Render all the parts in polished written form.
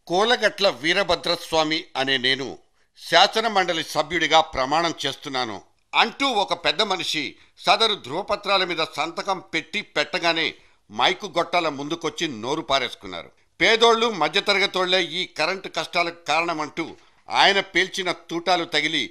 కోలగట్ల వీరభద్రస్వామి అనే నేను శాసన మండలి సభ్యుడిగా ప్రమాణం చేస్తున్నాను అంటూ ఒక పెద్ద మనిషి సదరు ధృవపత్రాల మీద సంతకం పెట్టగానే మైకు గొట్టాల ముందుకొచ్చి నోరు పారేసుకున్నారు. పేదోళ్లు మధ్యతరగతోళ్లే ఈ కరెంటు కష్టాలకు కారణమంటూ ఆయన పేల్చిన తూటాలు తగిలి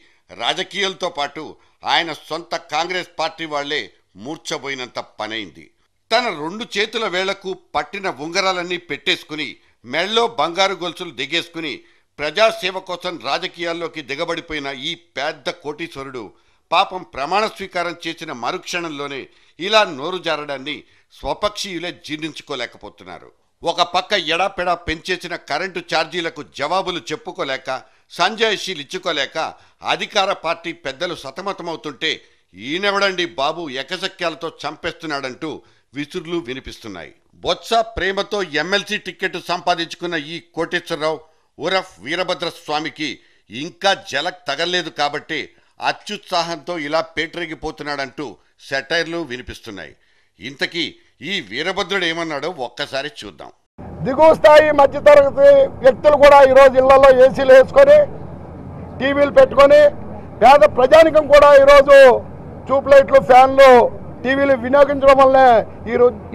రాజకీయాలతో పాటు ఆయన సొంత కాంగ్రెస్ పార్టీ వాళ్లే మూర్ఛబోయినంత పనైంది. తన 2 చేతుల వేళ్లకు పట్టిన ఉంగరాలన్నీ పెట్టేసుకుని మెళ్ళో బంగారు గొలుసులు దిగేసుకుని ప్రజాసేవ కోసం రాజకీయాల్లోకి దిగబడిపోయిన ఈ పెద్ద కోటీశ్వరుడు పాపం ప్రమాణ స్వీకారం చేసిన మరుక్షణంలోనే ఇలా నోరు జారడాన్ని స్వపక్షీయులే జీర్ణించుకోలేకపోతున్నారు. ఒక పక్క ఎడాపెడా పెంచేసిన కరెంటు ఛార్జీలకు జవాబులు చెప్పుకోలేక సంజాయిషీలు ఇచ్చుకోలేక అధికార పార్టీ పెద్దలు సతమతమవుతుంటే ఈయనెవడండి బాబు ఎకసక్యాలతో చంపేస్తున్నాడంటూ విసురులు వినిపిస్తున్నాయి. బొత్స ప్రేమతో ఎమ్మెల్సీ టిక్కెట్ సంపాదించుకున్న ఈ కోటేశ్వరరావు ఉరఫ్ వీరభద్రస్వామికి ఇంకా జలక్ తగలేదు కాబట్టి అత్యుత్సాహంతో ఇలా పేటరేగిపోతున్నాడంటూ సెటైర్లు వినిపిస్తున్నాయి. ఇంతకీ ఈ వీరభద్రుడు ఏమన్నాడో ఒక్కసారి చూద్దాం. దిగువ స్థాయి మధ్యతరగతి వ్యక్తులు కూడా ఈరోజు ఇళ్లలో ఏసీలు వేసుకొని టీవీలు పెట్టుకొని పేద ప్రజానికం కూడా ఈరోజు ట్యూబ్ లైట్లు ఫ్యాన్లు టీవీలు వినియోగించడం వల్లనే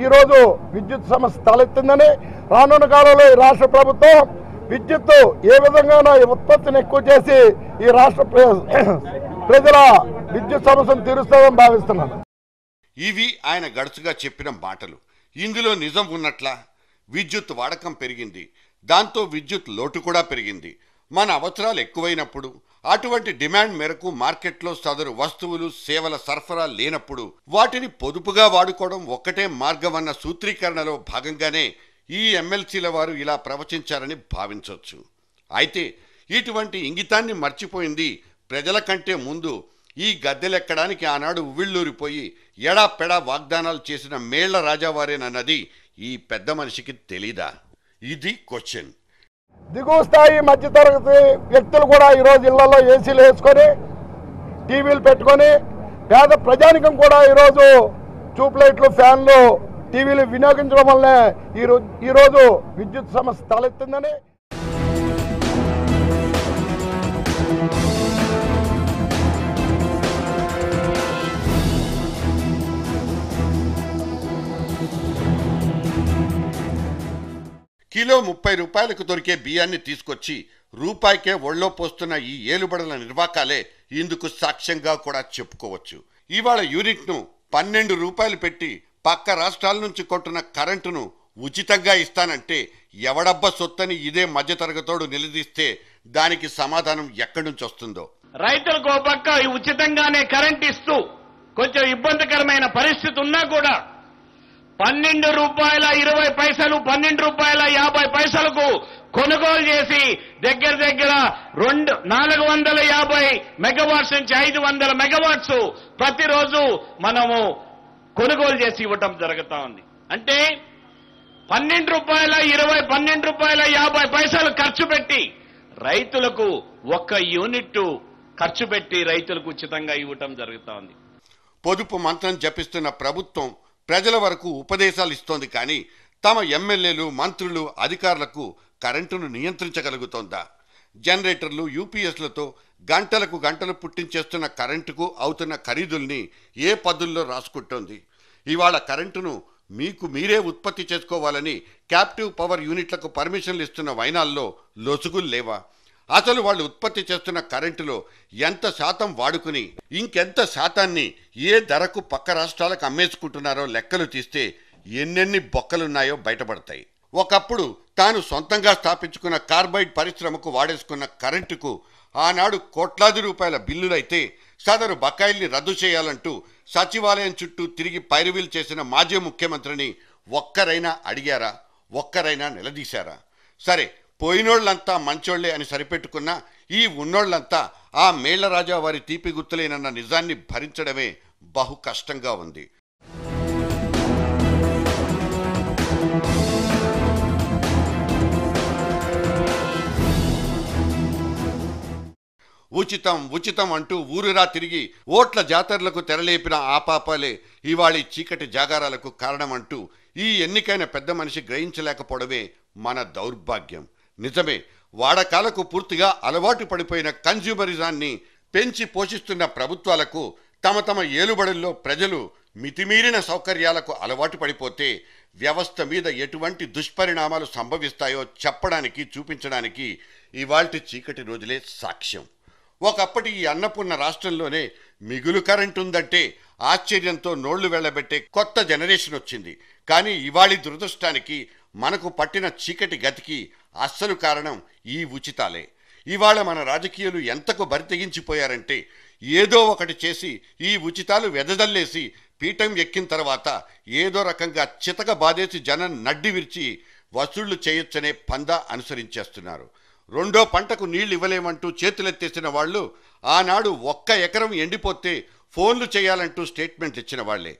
ఈరోజు విద్యుత్ సమస్య తలెత్తిందని, రానున్న కాలంలో ఈ రాష్ట్ర ప్రభుత్వం విద్యుత్తు ఏ విధంగా ఉత్పత్తిని ఎక్కువ చేసి ఈ రాష్ట్ర ప్రజల విద్యుత్ సమస్యను తీరుస్తామని భావిస్తున్నాను. ఇవి ఆయన గడుచుగా చెప్పిన మాటలు. ఇందులో నిజం ఉన్నట్లా? విద్యుత్ వాడకం పెరిగింది, దాంతో విద్యుత్ లోటు కూడా పెరిగింది. మన అవసరాలు ఎక్కువైనప్పుడు, అటువంటి డిమాండ్ మేరకు మార్కెట్లో సదరు వస్తువులు సేవల సరఫరా లేనప్పుడు వాటిని పొదుపుగా వాడుకోవడం ఒక్కటే మార్గం అన్న సూత్రీకరణలో భాగంగానే ఈ ఎమ్మెల్సీల వారు ఇలా ప్రవచించారని భావించవచ్చు. అయితే ఇటువంటి ఇంగితాన్ని మర్చిపోయింది ప్రజల కంటే ముందు ఈ గద్దెలెక్కడానికి ఆనాడు ఉవ్విళ్ళూరిపోయి ఎడాపెడా వాగ్దానాలు చేసిన మేళ్ల రాజావారేనన్నది ఈ పెద్ద మనిషికి తెలీదా? ఇది క్వశ్చన్. దిగువ స్థాయి మధ్యతరగతి వ్యక్తులు కూడా ఈరోజు ఇళ్లలో ఏసీలు వేసుకొని టీవీలు పెట్టుకొని పేద ప్రజానికం కూడా ఈరోజు ట్యూబ్ లైట్లు ఫ్యాన్లు టీవీలు వినియోగించడం వల్లనే ఈరోజు విద్యుత్ సమస్య తలెత్తిందని. కిలో 30 రూపాయలకు దొరికే బియ్యాన్ని తీసుకొచ్చి రూపాయికే ఒళ్ళో పోస్తున్న ఈ ఏలుబడుల నిర్వాకాలే ఇందుకు సాక్ష్యంగా కూడా చెప్పుకోవచ్చు. ఇవాళ యూనిట్ను 12 రూపాయలు పెట్టి పక్క రాష్ట్రాల నుంచి కొంటున్న కరెంటును ఉచితంగా ఇస్తానంటే ఎవడబ్బ సొత్తని ఇదే మధ్యతరగతోడు నిలదీస్తే దానికి సమాధానం ఎక్కడి నుంచి వస్తుందో. రైతులకు ఒక పక్క ఉచితంగానే కరెంట్ ఇస్తూ కొంచెం ఇబ్బందికరమైన పరిస్థితి ఉన్నా కూడా 12 రూపాయల 20 పైసలు 12 రూపాయల 50 పైసలకు కొనుగోలు చేసి దగ్గర 450 మెగావాట్స్ నుంచి 500 మెగావాట్స్ ప్రతిరోజు మనము కొనుగోలు చేసి ఇవ్వటం జరుగుతా ఉంది. అంటే 12 రూపాయల 20 12 రూపాయల 50 పైసలు ఖర్చు పెట్టి రైతులకు 1 యూనిట్ ఖర్చు పెట్టి రైతులకు ఉచితంగా ఇవ్వటం జరుగుతా ఉంది. పొదుపు మంత్రం జపిస్తున్న ప్రభుత్వం ప్రజల వరకు ఉపదేశాలు ఇస్తోంది, కానీ తమ ఎమ్మెల్యేలు మంత్రులు అధికారులకు కరెంటును నియంత్రించగలుగుతోందా? జనరేటర్లు యూపీఎస్లతో గంటలకు గంటలు పుట్టించేస్తున్న కరెంటుకు అవుతున్న ఖరీదుల్ని ఏ పదుల్లో రాసుకుంటోంది? ఇవాళ కరెంటును మీకు మీరే ఉత్పత్తి చేసుకోవాలని క్యాప్టివ్ పవర్ యూనిట్లకు పర్మిషన్లు ఇస్తున్న వైనాల్లో లొసుగులు లేవా? అసలు వాళ్ళు ఉత్పత్తి చేస్తున్న కరెంటులో ఎంత శాతం వాడుకుని ఇంకెంత శాతాన్ని ఏ ధరకు పక్క రాష్ట్రాలకు అమ్మేసుకుంటున్నారో లెక్కలు తీస్తే ఎన్నెన్ని బొక్కలున్నాయో బయటపడతాయి. ఒకప్పుడు తాను సొంతంగా స్థాపించుకున్న కార్బైడ్ పరిశ్రమకు వాడేసుకున్న కరెంటుకు ఆనాడు కోట్లాది రూపాయల బిల్లులైతే సదరు బకాయిల్ని రద్దు చేయాలంటూ సచివాలయం చుట్టూ తిరిగి పైరువీలు చేసిన మాజీ ముఖ్యమంత్రిని ఒక్కరైనా అడిగారా? ఒక్కరైనా నిలదీశారా? సరే, పోయినోళ్లంతా మంచోళ్లే అని సరిపెట్టుకున్నా ఈ ఉన్నోళ్లంతా ఆ మేళ్ల రాజా వారి తీపి గుర్తులేనన్న నిజాన్ని భరించడమే బహు కష్టంగా ఉంది. ఉచితం ఉచితం అంటూ ఊరురా తిరిగి ఓట్ల జాతరలకు తెరలేపిన ఆ పాపాలే ఇవాళ చీకటి జాగారాలకు కారణమంటూ ఈ ఎన్నికైన పెద్ద మనిషి గ్రహించలేకపోవడమే మన దౌర్భాగ్యం. నిజమే, వాడకాలకు పూర్తిగా అలవాటు పడిపోయిన కన్జ్యూమరిజాన్ని పెంచి పోషిస్తున్న ప్రభుత్వాలకు తమ తమ ఏలుబడుల్లో ప్రజలు మితిమీరిన సౌకర్యాలకు అలవాటు పడిపోతే వ్యవస్థ మీద ఎటువంటి దుష్పరిణామాలు సంభవిస్తాయో చెప్పడానికి, చూపించడానికి ఇవాల్టి చీకటి రోజులే సాక్ష్యం. ఒకప్పటి ఈ అన్నపూర్ణ రాష్ట్రంలోనే మిగులు కరెంటు ఉందంటే ఆశ్చర్యంతో నోళ్లు వెళ్లబెట్టే కొత్త జనరేషన్ వచ్చింది. కానీ ఇవాళి దురదృష్టానికి మనకు పట్టిన చీకటి గతికి అస్సలు కారణం ఈ ఉచితాలే. ఇవాళ మన రాజకీయాలు ఎంతకు బరితెగించిపోయారంటే ఏదో ఒకటి చేసి ఈ ఉచితాలు వెదజల్లేసి పీఠం ఎక్కిన తర్వాత ఏదో రకంగా చితక బాధేసి జనం నడ్డి విరిచి వసూళ్లు చేయొచ్చనే పందా అనుసరించేస్తున్నారు. రెండో పంటకు నీళ్లు ఇవ్వలేమంటూ చేతులెత్తేసిన వాళ్ళు ఆనాడు 1 ఎకరం ఎండిపోతే ఫోన్లు చేయాలంటూ స్టేట్మెంట్ ఇచ్చిన వాళ్లే.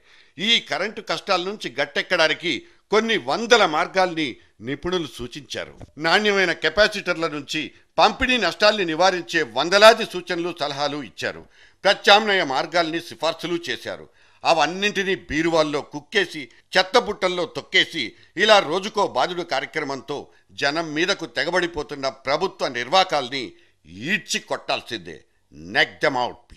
ఈ కరెంటు కష్టాల నుంచి గట్టెక్కడానికి కొన్ని వందల మార్గాల్ని నిపుణులు సూచించారు. నాణ్యమైన కెపాసిటర్ల నుంచి పంపిణీ నష్టాల్ని నివారించే వందలాది సూచనలు, సలహాలు ఇచ్చారు. ప్రత్యామ్నాయ మార్గాల్ని సిఫార్సులు చేశారు. అవన్నింటినీ బీరువాల్లో కుక్కేసి చెత్తబుట్టల్లో తొక్కేసి ఇలా రోజుకో బాధుడు కార్యక్రమంతో జనం మీదకు తెగబడిపోతున్న ప్రభుత్వ నిర్వాకాల్ని ఈడ్చి కొట్టాల్సిందే. Neck them out.